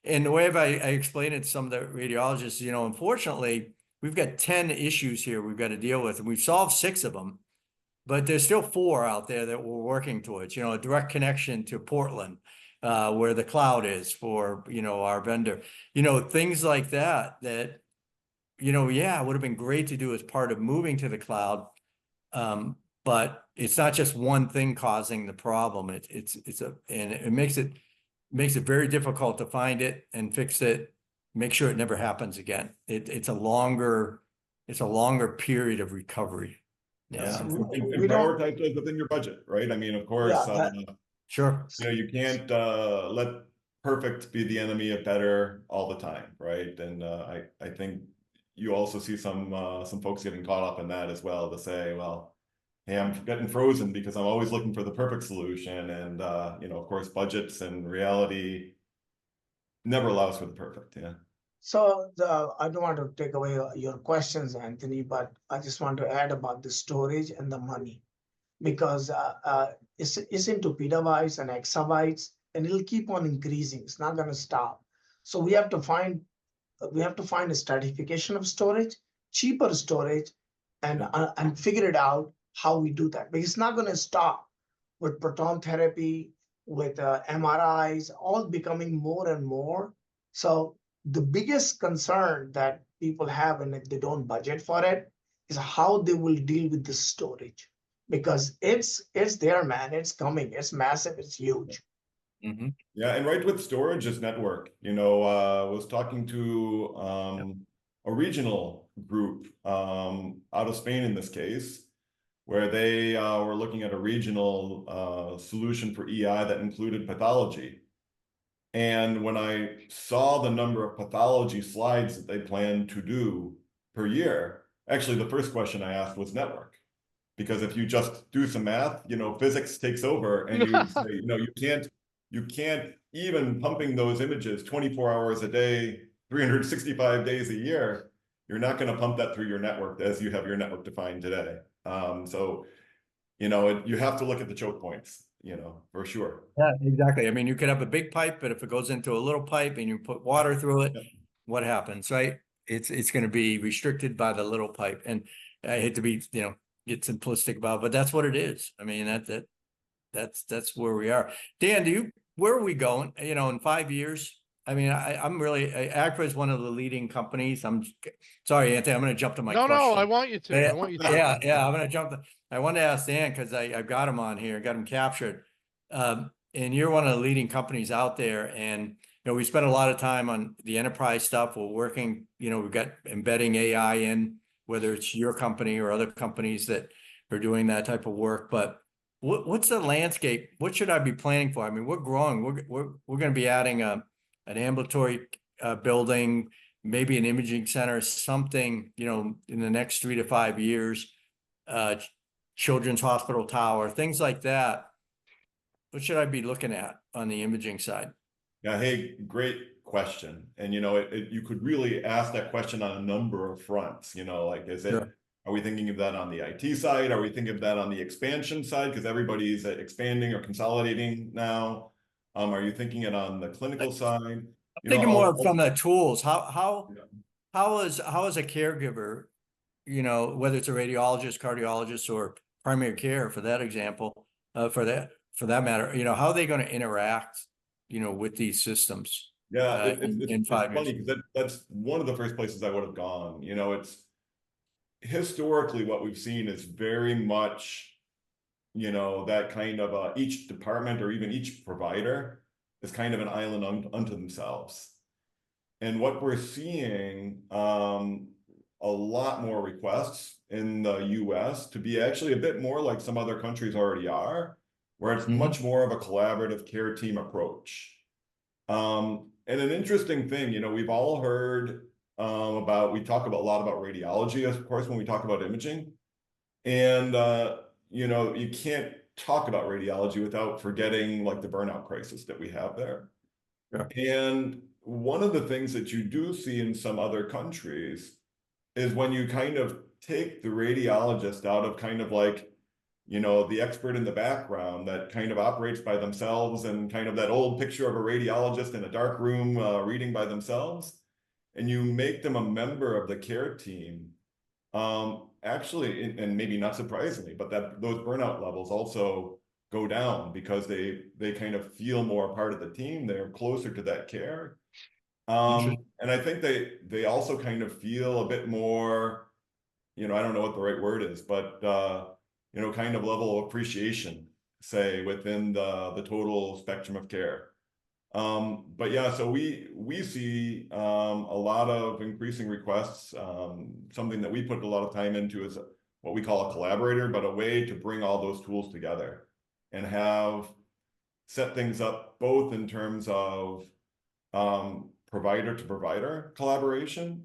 S2: And the way I explain it to some of the radiologists, unfortunately, we've got 10 issues here we've got to deal with, and we've solved 6 of them, but there's still 4 out there that we're working towards. A direct connection to Portland, where the cloud is for our vendor. Things like that yeah, it would have been great to do as part of moving to the cloud, but it's not just one thing causing the problem. And it makes it very difficult to find it and fix it, make sure it never happens again. It's a longer period of recovery. Yeah.
S4: And prioritize those within your budget, right? I mean, of course,
S2: sure.
S4: You can't let perfect be the enemy of better all the time, right? And I think you also see some folks getting caught up in that as well, to say, well, hey, I'm getting frozen because I'm always looking for the perfect solution. And of course, budgets and reality never allows for the perfect. Yeah.
S3: So I don't want to take away your questions, Anthony, but I just want to add about the storage and the money, because it's into petabytes and exabytes, and it'll keep on increasing. It's not going to stop. So we have to find a stratification of storage, cheaper storage, and figure it out how we do that. But it's not going to stop with proton therapy, with MRIs, all becoming more and more. So The biggest concern that people have, and if they don't budget for it, is how they will deal with the storage, because it's there, man. It's coming. It's massive. It's huge.
S2: Mm-hmm.
S4: Yeah, and right with storage is network. Was talking to a regional group out of Spain in this case, where they were looking at a regional solution for EI that included pathology. And when I saw the number of pathology slides that they planned to do per year, actually the first question I asked was network. Because if you just do some math, physics takes over and you say, you can't even pumping those images 24 hours a day, 365 days a year, you're not going to pump that through your network as you have your network defined today. So you have to look at the choke points, for sure.
S2: Yeah, exactly. I mean, you could have a big pipe, but if it goes into a little pipe and you put water through it, what happens, right? It's going to be restricted by the little pipe. And I hate to be, get simplistic about it, but that's what it is. I mean, that's where we are. Dan, where are we going? In 5 years? I mean, I'm really, Acra is one of the leading companies. I'm sorry, Anthony, I'm going to jump to my
S1: No,
S2: question.
S1: I want you to.
S2: Yeah,
S1: I want you to.
S2: yeah, I'm going to jump. I wanted to ask Dan because I've got him on here, got him captured. And you're one of the leading companies out there. And, we spent a lot of time on the enterprise stuff. We're working, we've got embedding AI in, whether it's your company or other companies that are doing that type of work. But what's the landscape? What should I be planning for? I mean, we're growing. We're going to be adding an ambulatory building, maybe an imaging center, something, in the next 3 to 5 years, children's hospital tower, things like that. What should I be looking at on the imaging side?
S4: Yeah, hey, great question. And you could really ask that question on a number of fronts. Are we thinking of that on the IT side? Are we thinking of that on the expansion side? Because everybody's expanding or consolidating now. Are you thinking it on the clinical side?
S2: I'm thinking more from the tools. How is a caregiver, whether it's a radiologist, cardiologist, or primary care, for that example, for that matter, how are they going to interact, with these systems?
S4: Yeah,
S2: in 5 years?
S4: funny because that's one of the first places I would have gone. It's historically what we've seen is very much, that kind of each department or even each provider is kind of an island unto themselves. And what we're seeing, a lot more requests in the US to be actually a bit more like some other countries already are, where it's much more of a collaborative care team approach. And an interesting thing, we've all heard we talk a lot about radiology, of course, when we talk about imaging. And, you can't talk about radiology without forgetting like the burnout crisis that we have there.
S2: Yeah.
S4: And one of the things that you do see in some other countries is when you kind of take the radiologist out of kind of like, the expert in the background that kind of operates by themselves and kind of that old picture of a radiologist in a dark room reading by themselves, and you make them a member of the care team. Actually, and maybe not surprisingly, but those burnout levels also go down because they kind of feel more a part of the team. They're closer to that care. And I think they also kind of feel a bit more, I don't know what the right word is, but kind of level of appreciation, say, within the total spectrum of care. But yeah, so we see a lot of increasing requests. Something that we put a lot of time into is what we call a collaborator, but a way to bring all those tools together and set things up both in terms of provider to provider collaboration.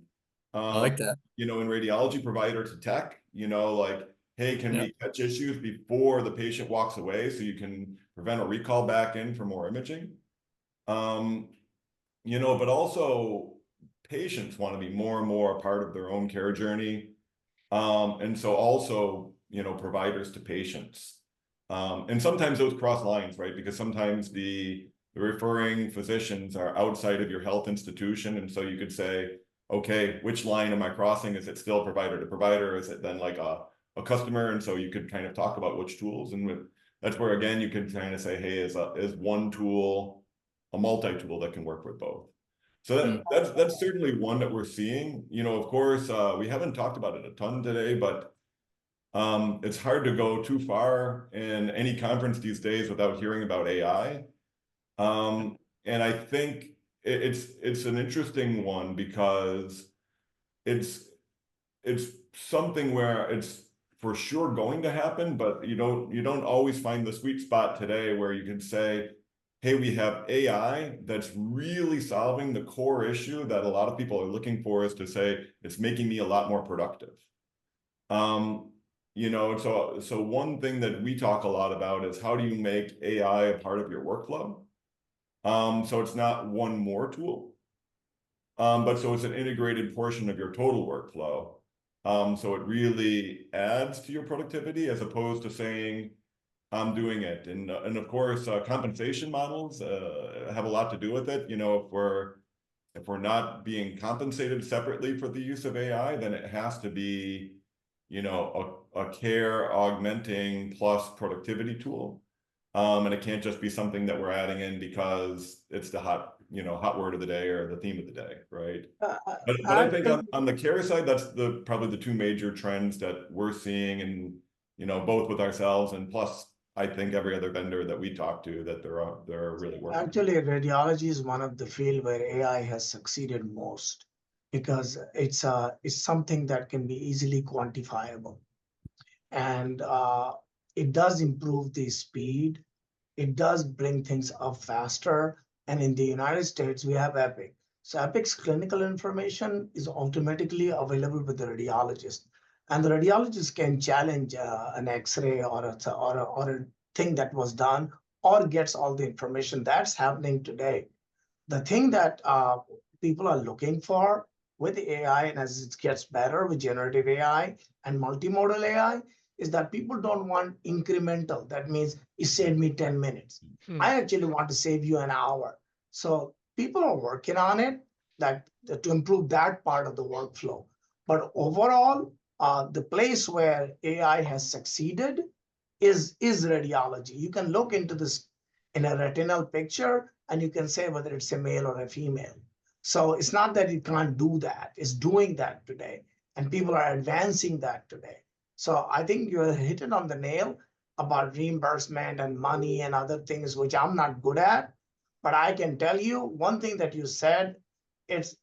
S2: I like that.
S4: In radiology, provider to tech, like, hey, can we catch issues before the patient walks away so you can prevent a recall back in for more imaging? But also patients want to be more and more a part of their own care journey. And so also, providers to patients. And sometimes those cross lines, right? Because sometimes the referring physicians are outside of your health institution. And so you could say, okay, which line am I crossing? Is it still provider to provider? Is it then like a customer? And so you could kind of talk about which tools. And that's where, again, you can kind of say, hey, is one tool a multi-tool that can work with both? So that's certainly one that we're seeing. You know, of course, we haven't talked about it a ton today, but it's hard to go too far in any conference these days without hearing about AI. And I think it's an interesting one because it's something where it's for sure going to happen, but you don't always find the sweet spot today where you can say, hey, we have AI that's really solving the core issue that a lot of people are looking for, is to say it's making me a lot more productive. You know, so one thing that we talk a lot about is how do you make AI a part of your workflow? So it's not one more tool, but so it's an integrated portion of your total workflow. So it really adds to your productivity as opposed to saying, I'm doing it. And of course, compensation models have a lot to do with it. You know, if we're not being compensated separately for the use of AI, then it has to be, you know, a care augmenting plus productivity tool. And it can't just be something that we're adding in because it's the hot word of the day or the theme of the day, right? But I think on the care side, that's probably the two major trends that we're seeing, and you know, both with ourselves and plus I think every other vendor that we talk to, that they're really working.
S3: Actually, radiology is one of the field where AI has succeeded most because it's something that can be easily quantifiable, and it does improve the speed. It does bring things up faster. And in the United States, we have Epic. So Epic's clinical information is automatically available with the radiologist. And the radiologist can challenge an X-ray or a thing that was done, or gets all the information. That's happening today. The thing that people are looking for with AI, and as it gets better with generative AI and multimodal AI, is that people don't want incremental. That means it saved me 10 minutes. I actually want to save you an hour. So people are working on it to improve that part of the workflow. But overall, the place where AI has succeeded is radiology. You can look into this in a retinal picture and you can say whether it's a male or a female. So it's not that it can't do that. It's doing that today. And people are advancing that today. So I think you're hitting on the nail about reimbursement and money and other things, which I'm not good at. But I can tell you one thing that you said, it's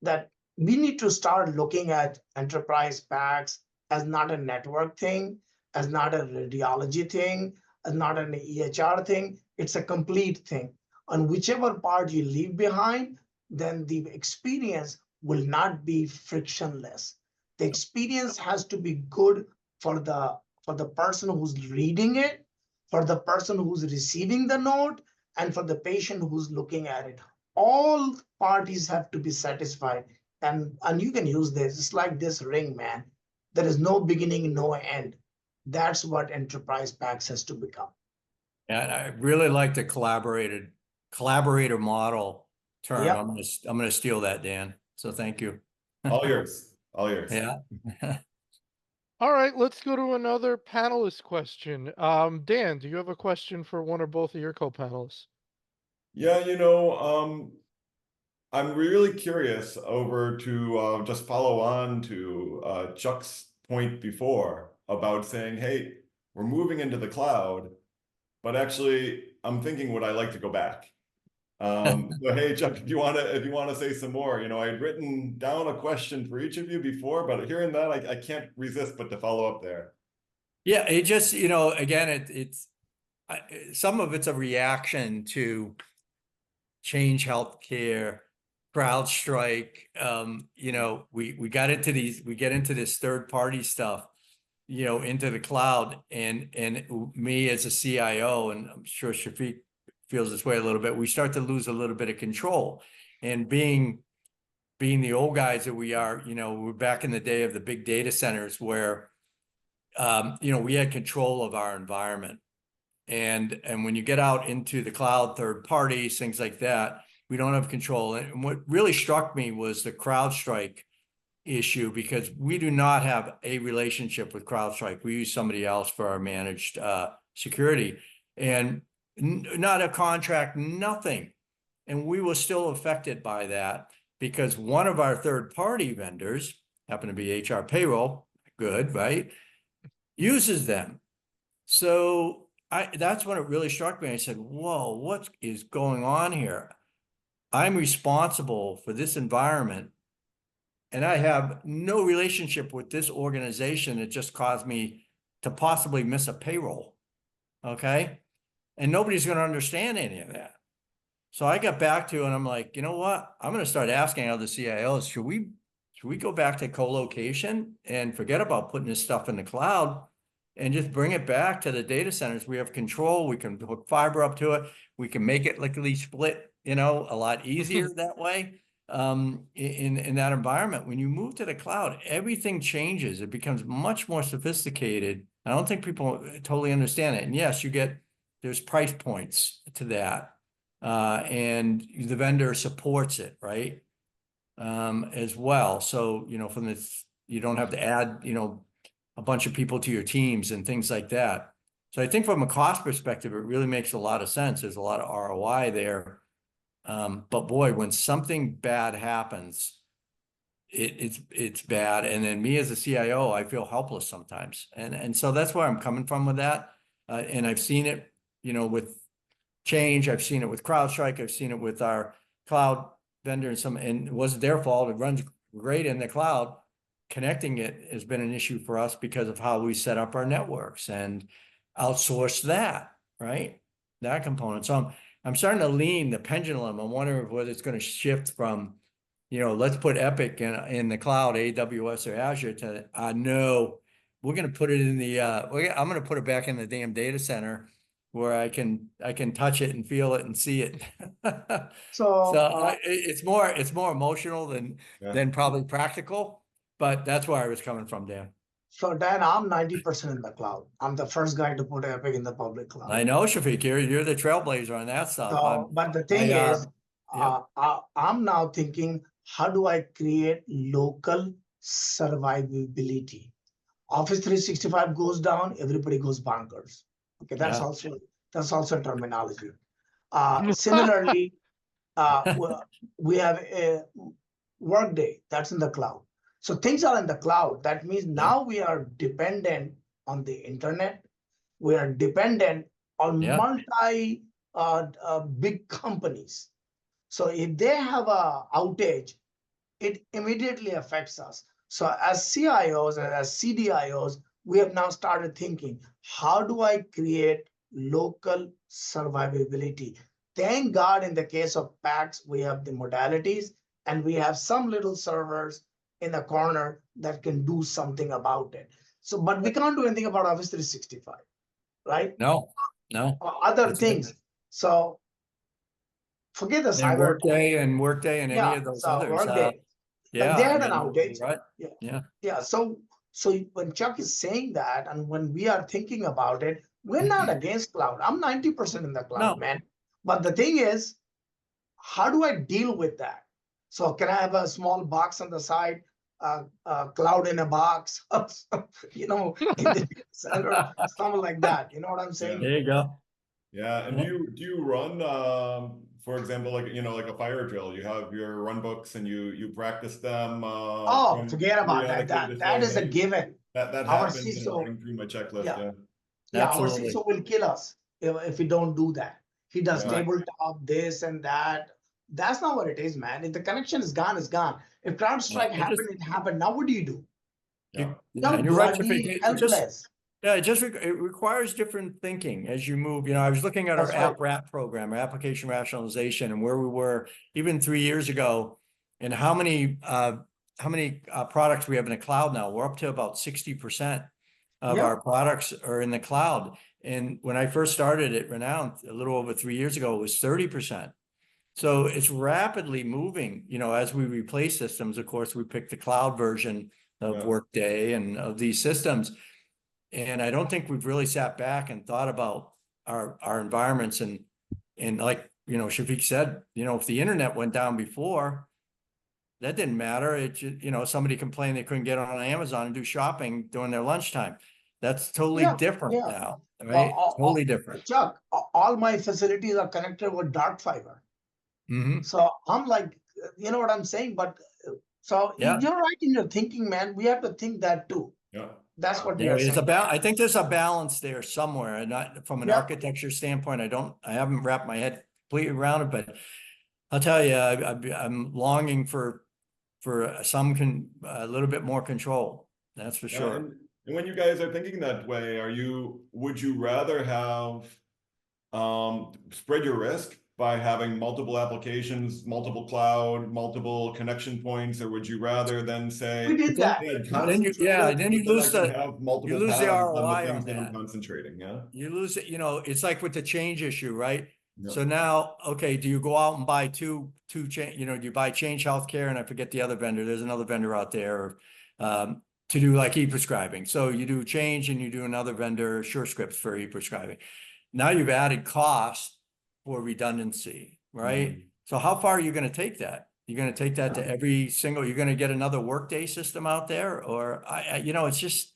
S3: that we need to start looking at enterprise packs as not a network thing, as not a radiology thing, as not an EHR thing. It's a complete thing. On whichever part you leave behind, then the experience will not be frictionless. The experience has to be good for the person who's reading it, for the person who's receiving the note, and for the patient who's looking at it. All parties have to be satisfied. And you can use this. It's like this ring, man. There is no beginning, no end. That's what enterprise packs has to become.
S2: And I really like the collaborator model term.
S3: Yep.
S2: I'm gonna steal that, Dan. So thank you.
S4: All yours. All yours.
S2: Yeah.
S1: All right, let's go to another panelist question. Dan, do you have a question for one or both of your co-panelists?
S4: Yeah, you know, I'm really curious over to just follow on to Chuck's point before about saying, hey, we're moving into the cloud, but actually I'm thinking, would I like to go back? So hey, Chuck, if you want to say some more, you know, I had written down a question for each of you before, but hearing that, I can't resist but to follow up there.
S2: Yeah, it just, you know, again, it's some of it's a reaction to Change Healthcare, CrowdStrike. You know, we get into this third party stuff, you know, into the cloud, and me as a CIO, and I'm sure Shafiq feels this way a little bit, we start to lose a little bit of control. And being the old guys that we are, you know, we're back in the day of the big data centers where, you know, we had control of our environment. And when you get out into the cloud, third parties, things like that, we don't have control. And what really struck me was the CrowdStrike issue, because we do not have a relationship with CrowdStrike. We use somebody else for our managed security, and not a contract, nothing. And we were still affected by that because one of our third-party vendors, happened to be HR payroll, good, right? Uses them. So that's when it really struck me. I said, whoa, what is going on here? I'm responsible for this environment, and I have no relationship with this organization. It just caused me to possibly miss a payroll. Okay. And nobody's going to understand any of that. So I got back to, and I'm like, you know what? I'm going to start asking other CIOs, should we go back to co-location and forget about putting this stuff in the cloud and just bring it back to the data centers? We have control. We can hook fiber up to it. We can make it liquidly split, a lot easier that way. In that environment, when you move to the cloud, everything changes. It becomes much more sophisticated. I don't think people totally understand it. And yes, there's price points to that. And the vendor supports it, right? As well. So, from this, you don't have to add, a bunch of people to your teams and things like that. So I think from a cost perspective, it really makes a lot of sense. There's a lot of ROI there. But boy, when something bad happens, it's bad. And then me as a CIO, I feel helpless sometimes. And so that's where I'm coming from with that. And I've seen it, with Change. I've seen it with CrowdStrike. I've seen it with our cloud vendor and it wasn't their fault. It runs great in the cloud. Connecting it has been an issue for us because of how we set up our networks and outsource that, right? That component. So I'm starting to lean the pendulum. I'm wondering whether it's going to shift from, let's put Epic in the cloud, AWS or Azure, to no, we're going to put it in I'm going to put it back in the damn data center where I can touch it and feel it and see it. So it's more emotional than probably practical, but that's where I was coming from, Dan.
S3: So Dan, I'm 90% in the cloud. I'm the first guy to put Epic in the public cloud.
S2: I know, Shafiq, you're the trailblazer on that stuff.
S3: So, but the thing is, I'm now thinking, how do I create local survivability? Office 365 goes down, everybody goes bonkers. Okay, that's also terminology. Similarly, we have a Workday that's in the cloud. So things are in the cloud. That means now we are dependent on the internet. We are dependent on multi big companies. So if they have a outage, it immediately affects us. So as CIOs and as CDIOs, we have now started thinking, how do I create local survivability? Thank God in the case of PACS, we have the modalities and we have some little servers in the corner that can do something about it. So, but we can't do anything about Office 365, right?
S2: No.
S3: Other things. So forget the cyber.
S2: Workday and any of those others.
S3: Workday. Like they had an outage.
S2: Right.
S3: Yeah. So when Chuck is saying that, and when we are thinking about it, we're not against cloud. I'm 90% in the cloud, man. But the thing is, how do I deal with that? So can I have a small box on the side, cloud in a box, in the center, something like that. You know what I'm saying?
S2: There you go.
S4: Yeah. And do you run, for example, like a fire drill? You have your run books and you practice them.
S3: Forget about that. That is a given.
S4: That happens. CISO, running through my checklist.
S3: Yeah, our CISO will kill us if we don't do that. He does tabletop, this and that. That's not what it is, man. If the connection is gone, it's gone. If CrowdStrike happened, it happened. Now what do you do?
S2: You're
S3: right.
S2: It requires different thinking as you move. I was looking at our app program, our application rationalization, and where we were even 3 years ago, and how many products we have in the cloud now. We're up to about 60% of our products are in the cloud. And when I first started at Renown a little over 3 years ago, it was 30%. So it's rapidly moving. As we replace systems, of course, we pick the cloud version of Workday and of these systems. And I don't think we've really sat back and thought about our environments. And like, Shafiq said, if the internet went down before, that didn't matter. Somebody complained they couldn't get on Amazon and do shopping during their lunchtime. That's totally different now, right? Totally different.
S3: Chuck, all my facilities are connected with dark fiber.
S2: Mhm.
S3: So I'm like, you know what I'm saying? But so
S2: Yeah.
S3: you're right in your thinking, man. We have to think that too.
S4: Yeah.
S3: That's what we
S2: Yeah,
S3: are
S2: it's
S3: saying.
S2: I think there's a balance there somewhere, and not from an
S3: Yeah.
S2: architecture standpoint. I haven't wrapped my head completely around it, but I'll tell you, I'm longing for a little bit more control. That's for
S4: Yeah,
S2: sure.
S4: and when you guys are thinking that way, would you rather have spread your risk by having multiple applications, multiple cloud, multiple connection points, or would you rather then say,
S3: We did that.
S4: yeah,
S2: Then you, yeah, then you
S4: but then I
S2: lose
S4: can
S2: the
S4: have multiple
S2: the
S4: paths on the
S2: ROI
S4: things
S2: on
S4: that I'm
S2: that.
S4: concentrating, yeah?
S2: You lose it, it's like with the change issue, right?
S4: Yeah.
S2: So now, okay, do you go out and buy two change, do you buy Change Healthcare, and I forget the other vendor, there's another vendor out there, to do like e-prescribing. So you do Change and you do another vendor, SureScripts, for e-prescribing. Now you've added cost for redundancy, right?
S4: Mhm.
S2: So how far are you going to take that? You're going to take that to every single, you're going to get another Workday system out there, or it's just,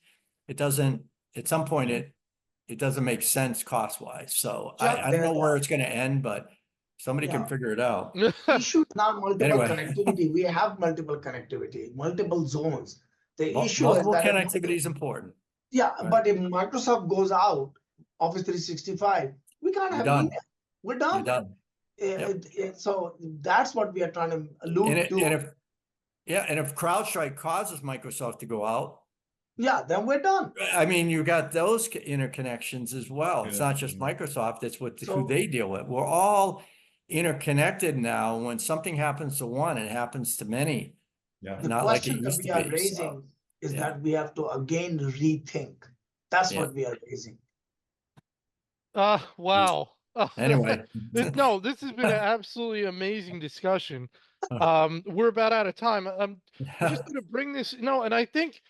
S2: it doesn't, at some point it doesn't make sense cost wise. So
S3: Chuck,
S2: I don't know where it's going to end, but somebody can
S3: yeah.
S2: figure it out.
S3: Issue is not multiple
S2: Anyway.
S3: connectivity. We have multiple connectivity, multiple zones. The issue is
S2: Multiple
S3: that
S2: connectivity is important.
S3: yeah,
S2: Right.
S3: but if Microsoft goes out, Office 365, we can't
S2: You're
S3: have
S2: done.
S3: email. We're
S2: You're
S3: done.
S2: done. Yep.
S3: So that's what we are trying to allude to.
S2: And if CrowdStrike causes Microsoft to go out,
S3: Yeah, then we're done.
S2: I mean, you got those interconnections as well. It's
S4: Yeah,
S2: not just
S4: yeah.
S2: Microsoft, it's who
S3: So-
S2: they deal with. We're all interconnected now. When something happens to one, it happens to many.
S4: Yeah.
S3: The
S2: Not like it
S3: question that
S2: used
S3: we
S2: to
S3: are
S2: be.
S3: raising is
S2: yeah.
S3: that we have to again rethink. That's
S2: Yeah.
S3: what we are raising.
S1: Wow.
S2: Anyway.
S1: This has been an absolutely amazing discussion. We're about out of time. I'm just going to bring this, and I think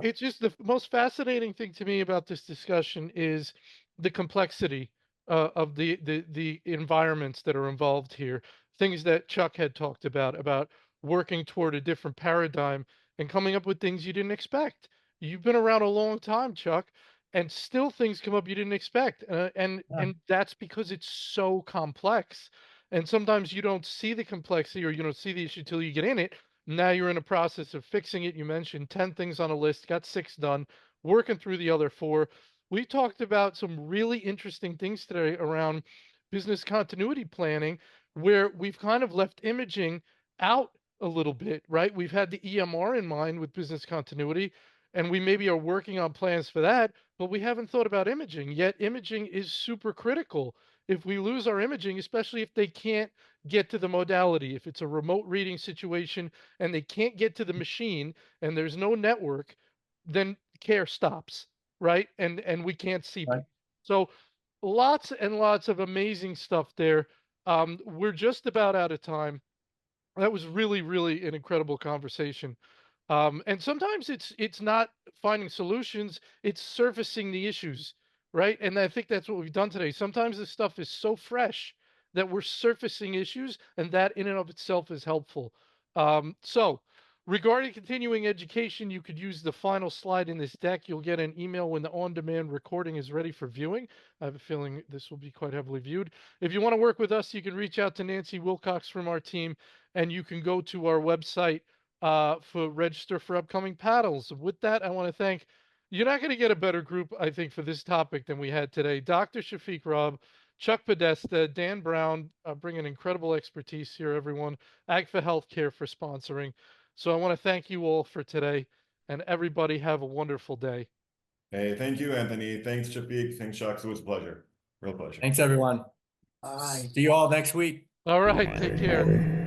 S1: it's just the most fascinating thing to me about this discussion is the complexity of the environments that are involved here. Things that Chuck had talked about working toward a different paradigm and coming up with things you didn't expect. You've been around a long time, Chuck, and still things come up you didn't expect, and that's because it's so complex. And sometimes you don't see the complexity, or you don't see the issue till you get in it. Now you're in a process of fixing it. You mentioned 10 things on a list, got 6 done, working through the other 4. We talked about some really interesting things today around business continuity planning, where we've kind of left imaging out a little bit, right? We've had the EMR in mind with business continuity, and we maybe are working on plans for that, but we haven't thought about imaging. Yet imaging is super critical. If we lose our imaging, especially if they can't get to the modality, if it's a remote reading situation and they can't get to the machine and there's no network, then care stops, right? And we can't see
S2: Right.
S1: people. So lots and lots of amazing stuff there. We're just about out of time. That was really, really an incredible conversation. And sometimes it's not finding solutions, it's surfacing the issues, right? And I think that's what we've done today. Sometimes this stuff is so fresh that we're surfacing issues, and that in and of itself is helpful. So regarding continuing education, you could use the final slide in this deck. You'll get an email when the on-demand recording is ready for viewing. I have a feeling this will be quite heavily viewed. If you want to work with us, you can reach out to Nancy Wilcox from our team, and you can go to our website for register for upcoming paddles. With that, I want to thank. You're not going to get a better group, I think, for this topic than we had today. Dr. Shafiq Rob, Chuck Podesta, Dan Brown, bringing incredible expertise here, everyone. AGFA Healthcare for sponsoring. So I want to thank you all for today, and everybody have a wonderful day.
S4: Hey, thank you, Anthony. Thanks, Shafiq. Thanks, Chuck. It was a pleasure. Real pleasure.
S2: Thanks, everyone.
S3: Bye.
S2: See you all next week.
S1: All right, take care.